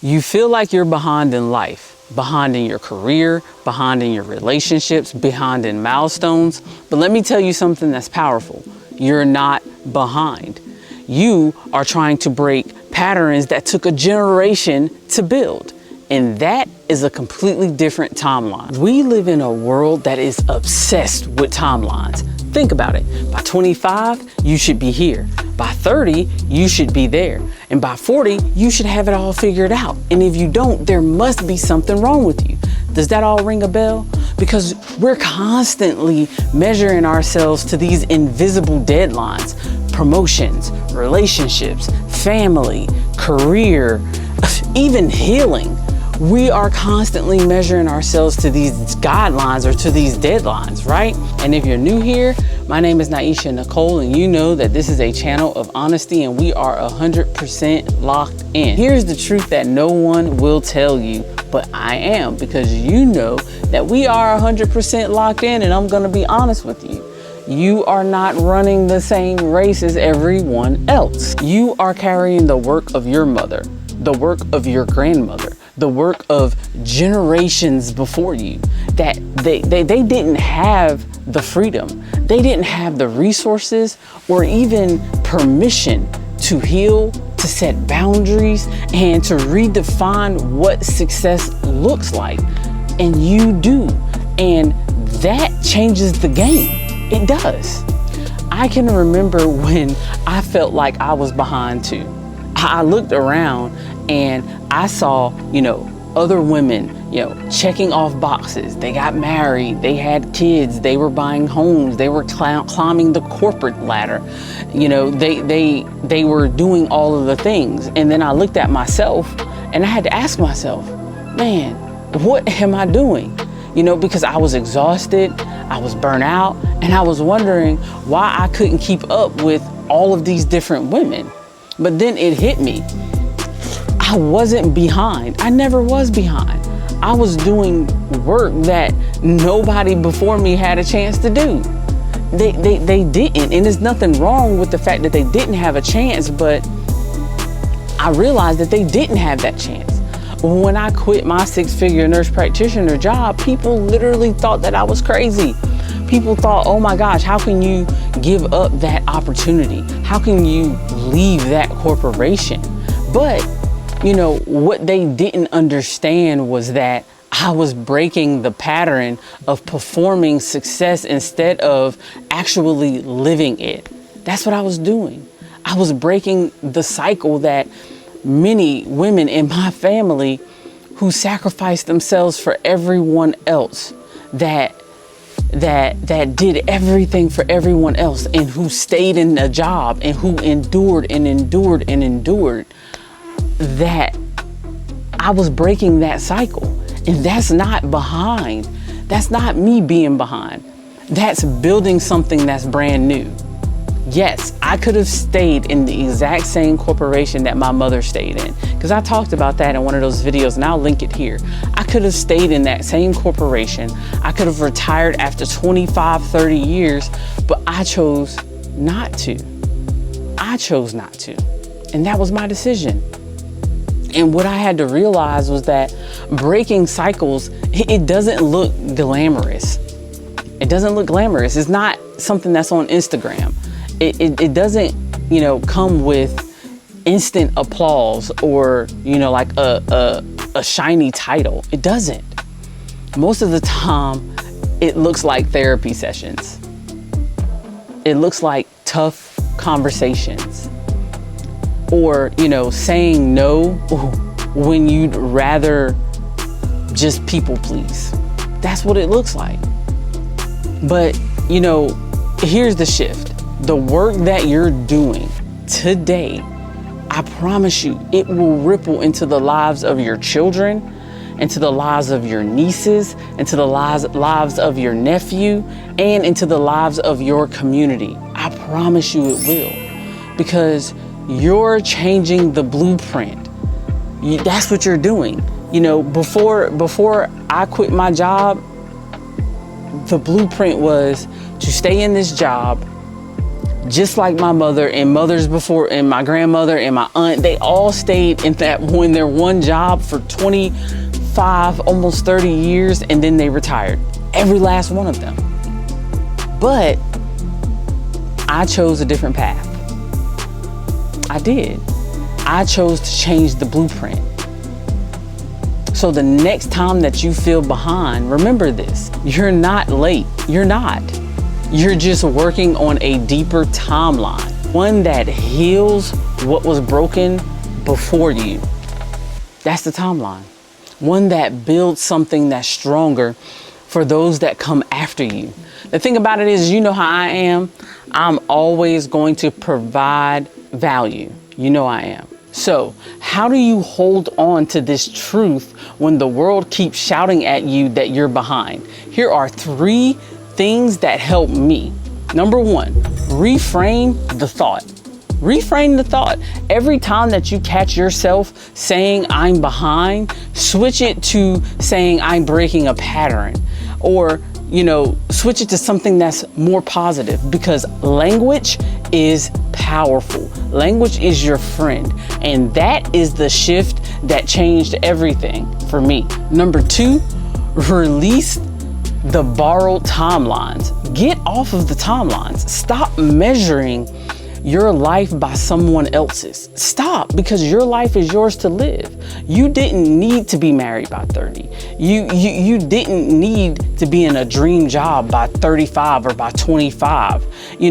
You feel like you're behind in life, behind in your career, behind in your relationships, behind in milestones. But let me tell you something that's powerful. You're not behind. You are trying to break patterns that took a generation to build. And that is a completely different timeline. We live in a world that is obsessed with timelines. Think about it. By 25, you should be here. By 30, you should be there. And by 40, you should have it all figured out. And if you don't, there must be something wrong with you. Does that all ring a bell? Because we're constantly measuring ourselves to these invisible deadlines, promotions, relationships, family, career, even healing. We are constantly measuring ourselves to these guidelines or to these deadlines, right? And if you're new here, my name is Naisha Nicole, and you know that this is a channel of honesty and we are 100% locked in. Here's the truth that no one will tell you, but I am, because you know that we are 100% locked in, and I'm gonna be honest with you. You are not running the same race as everyone else. You are carrying the work of your mother, the work of your grandmother, the work of generations before you, that they didn't have the freedom, they didn't have the resources or even permission to heal, to set boundaries, and to redefine what success looks like. And you do, and that changes the game. It does. I can remember when I felt like I was behind too. I looked around and I saw, other women, checking off boxes. They got married, they had kids, they were buying homes, they were climbing the corporate ladder. They were doing all of the things. And then I looked at myself and I had to ask myself, man, what am I doing? Because I was exhausted, I was burnt out, and I was wondering why I couldn't keep up with all of these different women. But then it hit me. I wasn't behind. I never was behind. I was doing work that nobody before me had a chance to do. They didn't, and there's nothing wrong with the fact that they didn't have a chance, but I realized that they didn't have that chance. When I quit my 6-figure nurse practitioner job, people literally thought that I was crazy. People thought, oh my gosh, how can you give up that opportunity? How can you leave that corporation? But, what they didn't understand was that I was breaking the pattern of performing success instead of actually living it. That's what I was doing. I was breaking the cycle that many women in my family who sacrificed themselves for everyone else, that did everything for everyone else, and who stayed in a job and who endured and endured and endured, that I was breaking that cycle. And that's not behind. That's not me being behind. That's building something that's brand new. Yes, I could have stayed in the exact same corporation that my mother stayed in, because I talked about that in one of those videos, and I'll link it here. I could have stayed in that same corporation. I could have retired after 25, 30 years, but I chose not to. I chose not to. And that was my decision. And what I had to realize was that breaking cycles, it doesn't look glamorous. It doesn't look glamorous. It's not something that's on Instagram. It doesn't, come with instant applause or, like a shiny title. It doesn't. Most of the time, it looks like therapy sessions. It looks like tough conversations. Or, saying no when you'd rather just people please. That's what it looks like. But, here's the shift. The work that you're doing today, I promise you, it will ripple into the lives of your children, into the lives of your nieces, into the lives of your nephew, and into the lives of your community. I promise you it will. Because you're changing the blueprint. That's what you're doing. Before I quit my job, the blueprint was to stay in this job, just like my mother and mothers before, and my grandmother and my aunt, they all stayed in their one job for 25, almost 30 years, and then they retired. Every last one of them. But I chose a different path. I did. I chose to change the blueprint. So the next time that you feel behind, remember this: you're not late. You're not. You're just working on a deeper timeline, one that heals what was broken before you. That's the timeline. One that builds something that's stronger for those that come after you. The thing about it is, you know how I am. I'm always going to provide value. You know I am. So how do you hold on to this truth when the world keeps shouting at you that you're behind? Here are 3 things that help me. Number 1, reframe the thought. Reframe the thought. Every time that you catch yourself saying I'm behind, switch it to saying I'm breaking a pattern, or switch it to something that's more positive, because language is powerful. Language is your friend. And that is the shift that changed everything for me. Number 2, release the borrowed timelines. Get off of the timelines. Stop measuring your life by someone else's. Stop, because your life is yours to live. You didn't need to be married by 30. You didn't need to be in a dream job by 35 or by 25,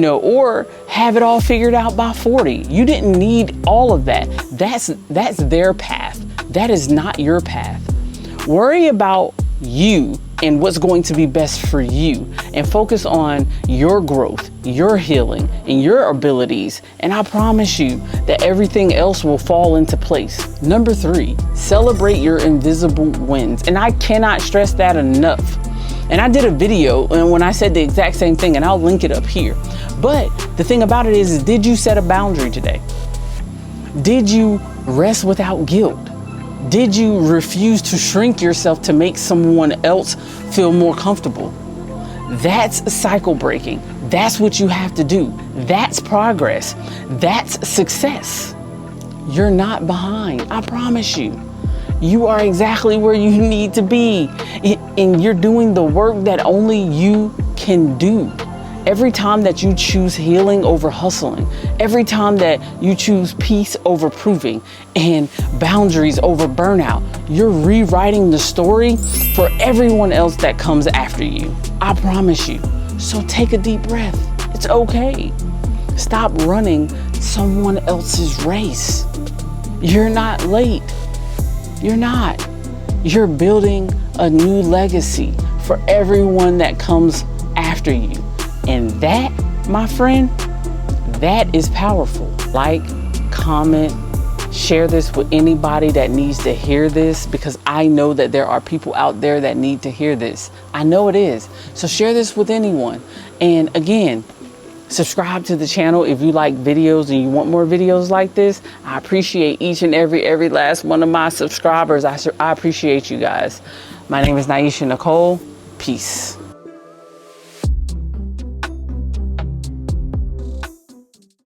or have it all figured out by 40. You didn't need all of that. That's their path. That is not your path. Worry about you and what's going to be best for you, and focus on your growth, your healing, and your abilities. And I promise you that everything else will fall into place. Number 3, celebrate your invisible wins. And I cannot stress that enough. And I did a video and when I said the exact same thing, and I'll link it up here. But the thing about it is did you set a boundary today? Did you rest without guilt? Did you refuse to shrink yourself to make someone else feel more comfortable? That's cycle breaking. That's what you have to do. That's progress. That's success. You're not behind. I promise you. You are exactly where you need to be. And you're doing the work that only you can do. Every time that you choose healing over hustling, every time that you choose peace over proving, and boundaries over burnout, you're rewriting the story for everyone else that comes after you. I promise you. So take a deep breath. It's okay. Stop running someone else's race. You're not late. You're not. You're building a new legacy for everyone that comes after you. And that, my friend, that is powerful. Like, comment, share this with anybody that needs to hear this, because I know that there are people out there that need to hear this. I know it is. So share this with anyone. And again, subscribe to the channel if you like videos and you want more videos like this. I appreciate each and every last one of my subscribers. I appreciate you guys. My name is Naisha Nicole. Peace.